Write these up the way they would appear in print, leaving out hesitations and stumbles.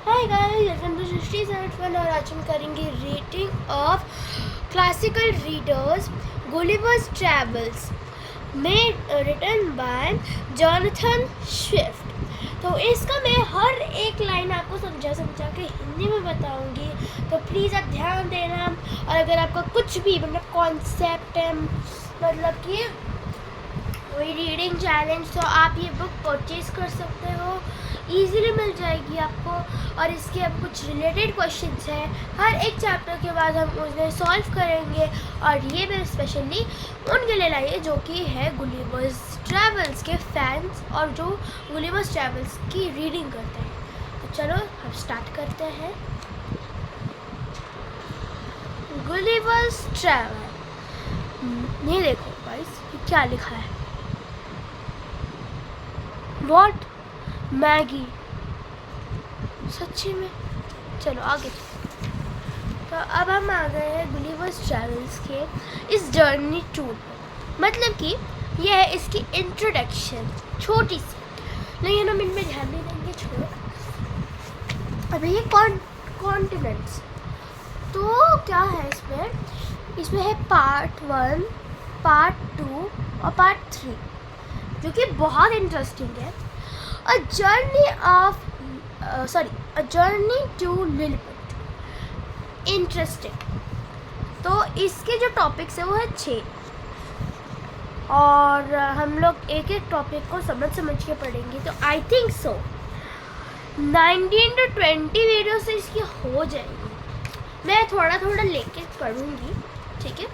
Hi guys, welcome to Srishti search और आज हम करेंगे reading of classical readers Gulliver's travels में रिटन बाय जॉनथन स्विफ्ट। तो इसका मैं हर एक लाइन आपको समझा के हिंदी में बताऊंगी, तो प्लीज़ आप ध्यान देना। और अगर आपका कुछ भी मतलब कॉन्सेप्ट है, मतलब कि कोई रीडिंग चैलेंज, तो आप ये बुक परचेज कर सकते हो, इजीली मिल जाएगी आपको। और इसके अब कुछ रिलेटेड क्वेश्चंस हैं, हर एक चैप्टर के बाद हम उन्हें सॉल्व करेंगे। और ये मैं स्पेशली उनके लिए लाई है जो कि है गुलिवर्स ट्रैवल्स के फैंस और जो गुलिवर्स ट्रैवल्स की रीडिंग करते हैं। तो चलो हम स्टार्ट करते हैं। गुलिवर्स ट्रैवल, ये देखो गाइस, क्या लिखा है, वॉट मैगी, सच्ची में। चलो आगे। तो अब हम आ गए हैं गुलिवर्स ट्रैवल्स के इस जर्नी टूर पर। मतलब कि यह है इसकी इंट्रोडक्शन, छोटी सी, लेकिन हम इनमें ध्यान नहीं देंगे, छोड़ो। अब ये कॉन्टिनेंट्स, तो क्या है इसमें है पार्ट 1, पार्ट 2 और पार्ट 3, जो कि बहुत इंटरेस्टिंग है। A journey to Lilliput, interesting. तो इसके जो टॉपिक्स है वो है 6, और हम लोग एक एक टॉपिक को समझ के पढ़ेंगे। तो I think so 19 to 20 video से इसकी हो जाएगी। मैं थोड़ा थोड़ा लेके पढ़ूंगी, ठीक है।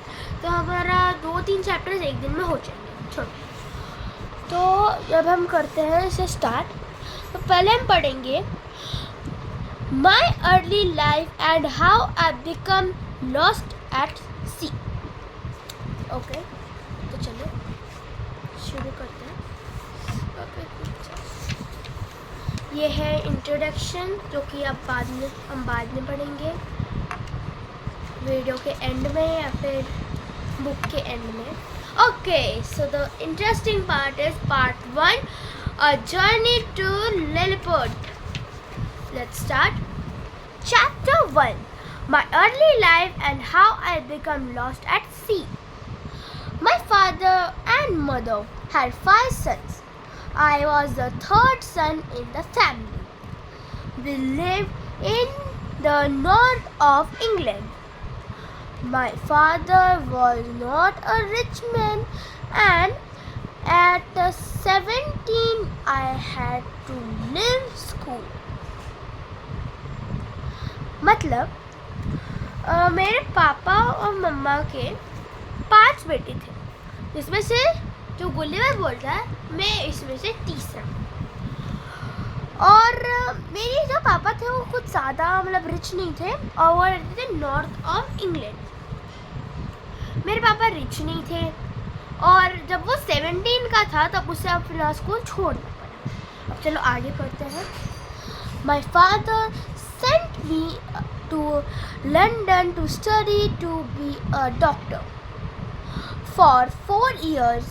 तो हमारा 2-3 चैप्टर्स एक दिन में हो जाएंगे, छोटे। तो जब हम करते हैं इसे स्टार्ट, तो पहले हम पढ़ेंगे my early life and how I become lost at sea. Okay, तो चलो शुरू करते हैं। ये है इंट्रोडक्शन, जो कि हम बाद में पढ़ेंगे, वीडियो के एंड में या फिर बुक के एंड में। Okay, so the interesting part is part 1, a journey to Lilliput. Let's start. Chapter 1, my early life and how I became lost at sea. My father and mother had 5 sons. I was the 3rd son in the family. We lived in the north of England. My father was not a rich man, and at 17 I had to leave school. मतलब मेरे पापा और मम्मा के 5 बेटे थे, जिसमें से जो गुलिवर बोलता है, मैं इसमें से तीसरा। और मेरे जो पापा थे वो कुछ ज़्यादा मतलब रिच नहीं थे, और वो रहते थे नॉर्थ ऑफ इंग्लैंड। मेरे पापा रिच नहीं थे, और जब वो 17 का था तब उसे अपना स्कूल छोड़ना पड़ा। अब चलो आगे पढ़ते हैं। My father sent me to London to study to be a doctor for 4 years.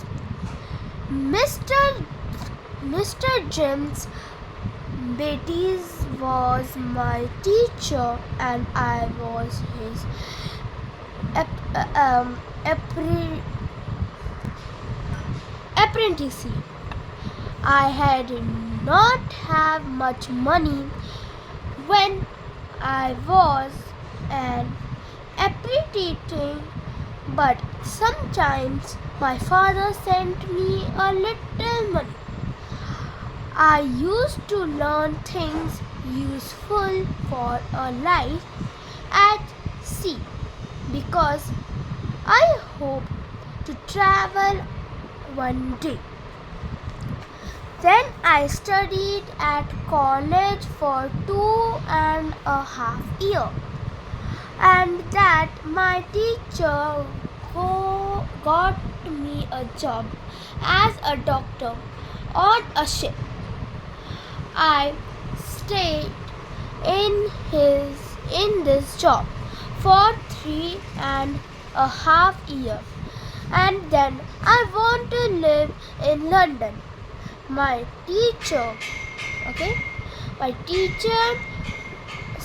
Mister James Bettis was my teacher and I was his apprentice. I had not have much money when I was an apprentice, but sometimes my father sent me a little money. I used to learn things useful for a life at sea, because I hope to travel one day. Then I studied at college for 2.5 years, and that my teacher got me a job as a doctor on a ship. I stayed in this job for 3.5 years, and then I want to live in London. My teacher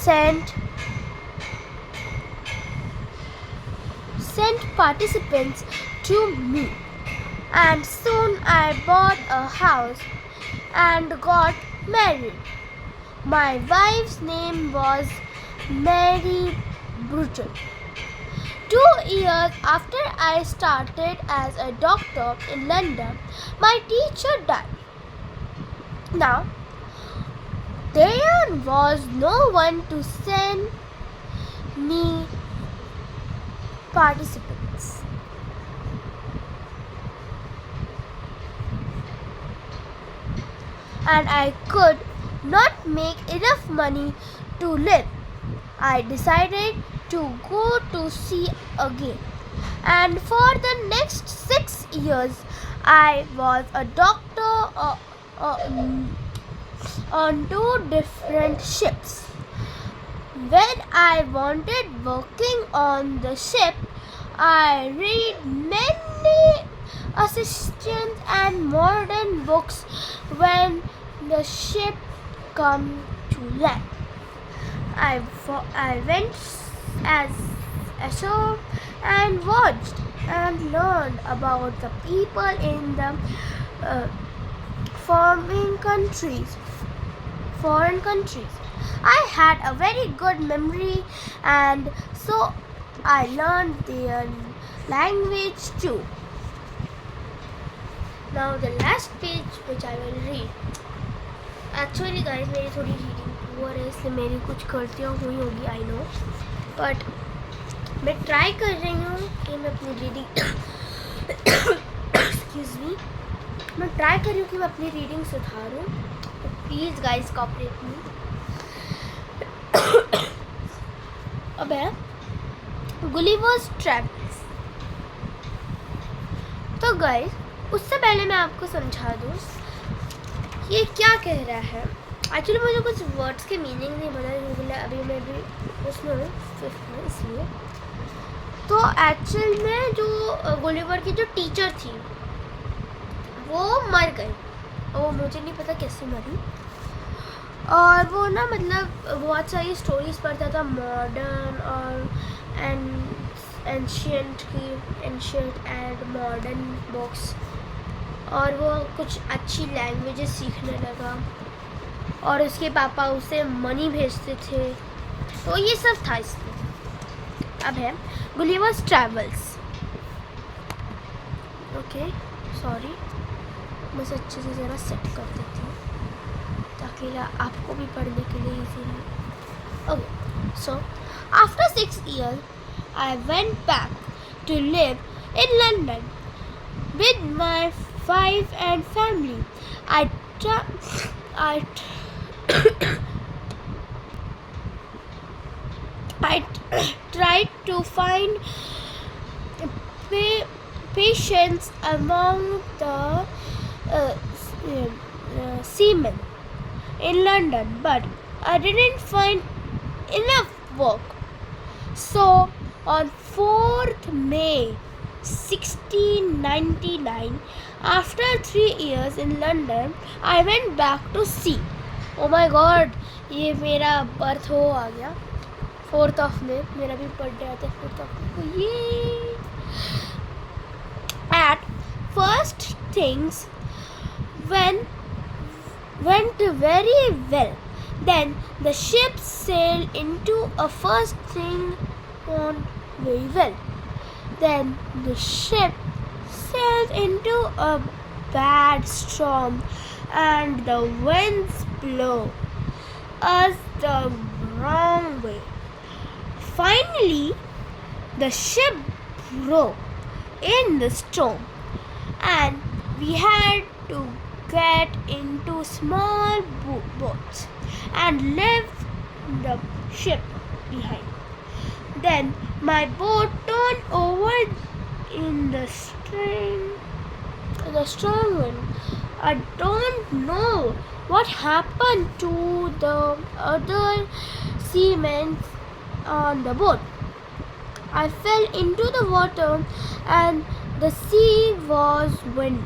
sent participants to me, and soon I bought a house and got married. My wife's name was Mary Bruton. 2 years after I started as a doctor in London, my teacher died. Now, there was no one to send me participants. And I could not make enough money to live. I decided to go to sea again. And for the next 6 years, I was a doctor on 2 different ships. When I wanted working on the ship, I read many assistant and modern books when the ship come to land. I went as ashore and watched and learned about the people in the foreign countries. I had a very good memory, and so I learned their language too. Now the last page which I will read. Actually guys, मेरी थोड़ी reading poor है, इसलिए मेरी कुछ गलतियाँ हुई होगी, I know, but मैं ट्राई कर रही हूँ कि मैं अपनी रीडिंग एक्सक्यूज़ मी, मैं ट्राई कर रही हूँ कि मैं अपनी रीडिंग सुधारूँ, तो प्लीज़ गाइस कोऑपरेट मी. अब है गुलिवर्स ट्रैवल्स. तो गाइस, उससे पहले मैं आपको समझा दूँ ये क्या कह रहा है. एक्चुअली मुझे कुछ वर्ड्स के मीनिंग नहीं पता, क्योंकि अभी मैं भी उसमें हूँ 5th में, इसलिए. तो एक्चुअल में जो गुलिवर की जो टीचर थी वो मर गई, और वो मुझे नहीं पता कैसे मरी. और वो ना मतलब बहुत सारी स्टोरीज पढ़ता था, मॉडर्न और एंशियंट एंड मॉडर्न बुक्स, और वो कुछ अच्छी लैंग्वेजेस सीखने लगा, और उसके पापा उसे मनी भेजते थे, तो ये सब था इसमें. अब है गुलिवर्स ट्रैवल्स. ओके, सॉरी, मैं इसे अच्छे से ज़रा सेट कर देती हूँ ताकि आपको भी पढ़ने के लिए इजी रहे. Okay, so after 6 years I went back to live in London with my wife and family. I tried to find patients among the seamen in London, but I didn't find enough work. So on 4th May 1699, after 3 years in London, I went back to sea. Oh my God, ये मेरा birth हो आ गया. 4th of May, मेरा भी birthday आता है 4th of May. ये at first things went very well. Then the ship sailed into a first thing on very well. Then the ship sailed into a bad storm, and the winds blew us the wrong way. Finally, the ship broke in the storm, and we had to get into small boats and leave the ship behind. Then my boat turned over in the strong wind. I don't know what happened to the other seamen on the boat. I fell into the water and the sea was wind.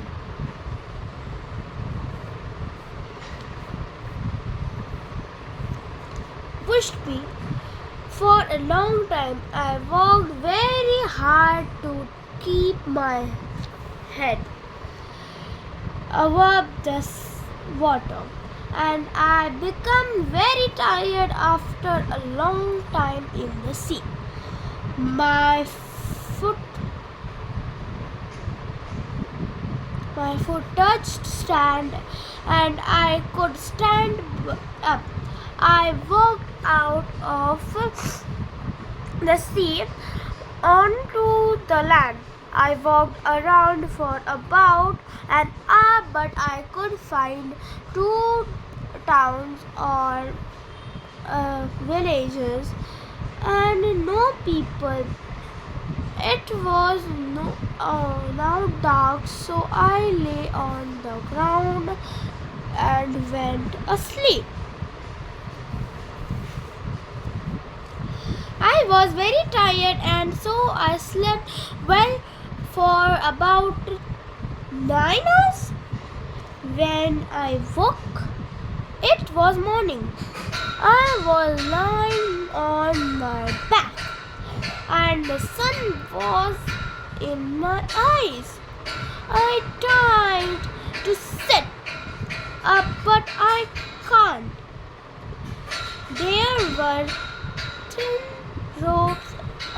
pushed me for a long time. I worked very hard to keep my head above the water, and I became very tired after a long time in the sea. My foot touched sand and I could stand up. I walked out of the sea onto the land. I walked around for about an hour, but I could find 2 towns or villages and no people. It was now dark, so I lay on the ground and went asleep. I was very tired, and so I slept well for about 9 hours. When I woke, it was morning. I was lying on my back, and the sun was in my eyes. I tried to sit up, but I can't. There were thin ropes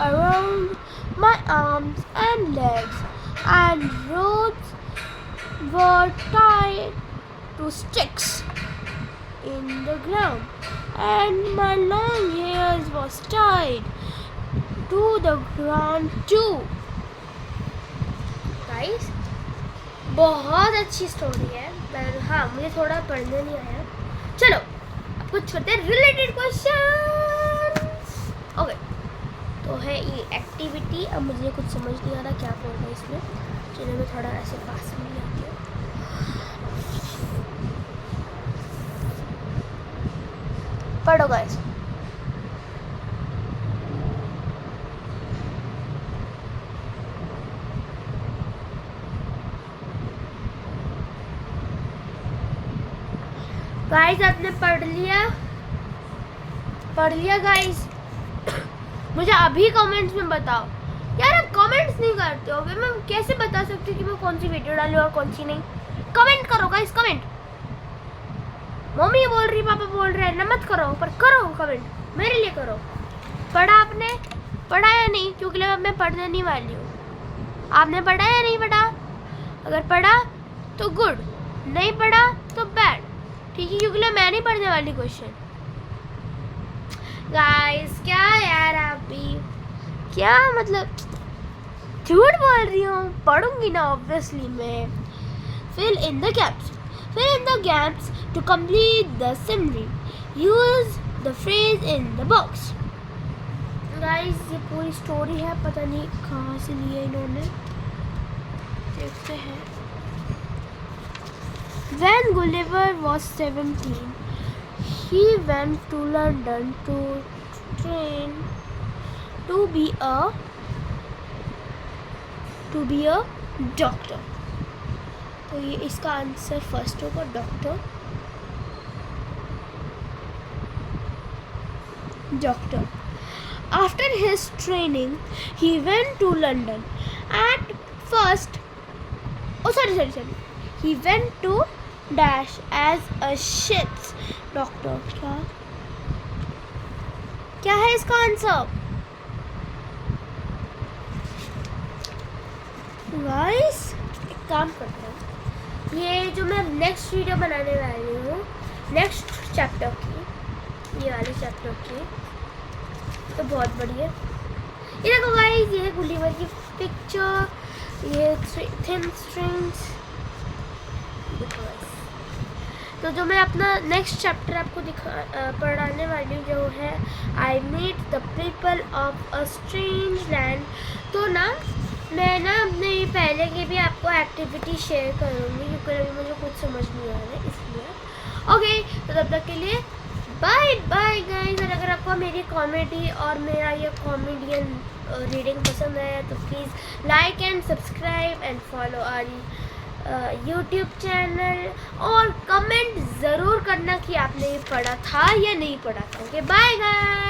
around my arms and legs, and ropes were tied to sticks in the ground, and my long hairs was tied to the ground too. Guys, बहुत अच्छी story है, पर हाँ मुझे थोड़ा पढ़ने नहीं आया. चलो अब कुछ करते हैं रिलेटेड क्वेश्चन. ओके, तो है ये एक्टिविटी. अब मुझे कुछ समझ नहीं आ रहा क्या बोल रहा है इसमें. चलो मैं थोड़ा ऐसे पास में ले आती हूँ. पढ़ो गाइस. गाइस आपने पढ़ लिया गाइस. मुझे अभी कमेंट्स में बताओ. यार आप कमेंट्स नहीं करते हो, मैं कैसे बता सकती हूँ कि मैं कौन सी वीडियो डालूँ और कौन सी नहीं. कमेंट करो गाइस, कमेंट. मम्मी बोल रही, पापा बोल रहे हैं ना मत करो, पर करो कमेंट, मेरे लिए करो. पढ़ा आपने? पढ़ा या नहीं? क्योंकि अब मैं पढ़ने नहीं वाली हूँ. आपने पढ़ा या नहीं पढ़ा? अगर पढ़ा तो गुड, नहीं पढ़ा तो बैड. ठीक है, क्योंकि मैं नहीं पढ़ने वाली क्वेश्चन. गाइस क्या यार आप भी क्या मतलब झूठ बोल रही हूँ. पढ़ूंगी ना ऑब्वियसली मैं. Fill in the gaps to complete the summary. Use the phrase in the box. Guys ये पूरी स्टोरी है, पता नहीं कहाँ से ली है इन्होंने. देखते हैं. When Gulliver was 17, he went to London to train to be a doctor. तो ये इसका आंसर फर्स्ट होगा, doctor. After his training, he went to London. At first, he went to dash as a ship's doctor. क्या है इसका answer? Guys एक काम करते हैं, ये जो मैं नेक्स्ट वीडियो बनाने वाली हूँ नेक्स्ट चैप्टर की, ये वाले चैप्टर की, तो बहुत बढ़िया. ये देखो गाइस, ये है गुलिवर की पिक्चर, ये थिन स्ट्रिंग्स. तो जो मैं अपना नेक्स्ट चैप्टर आपको पढ़ाने वाली हूँ जो है I meet the people of a strange land. तो ना मैं ना अपने पहले की भी आपको एक्टिविटी शेयर करूँगी, क्योंकि अभी मुझे कुछ समझ नहीं आ रहा है इसलिए. ओके, तो तब तक के लिए बाय बाय गाइस. और अगर आपको मेरी कॉमेडी और मेरा ये कॉमेडियन रीडिंग पसंद आया तो please like and subscribe and follow our YouTube channel, और कमेंट ज़रूर करना कि आपने ये पढ़ा था या नहीं पढ़ा था। Okay, bye guys.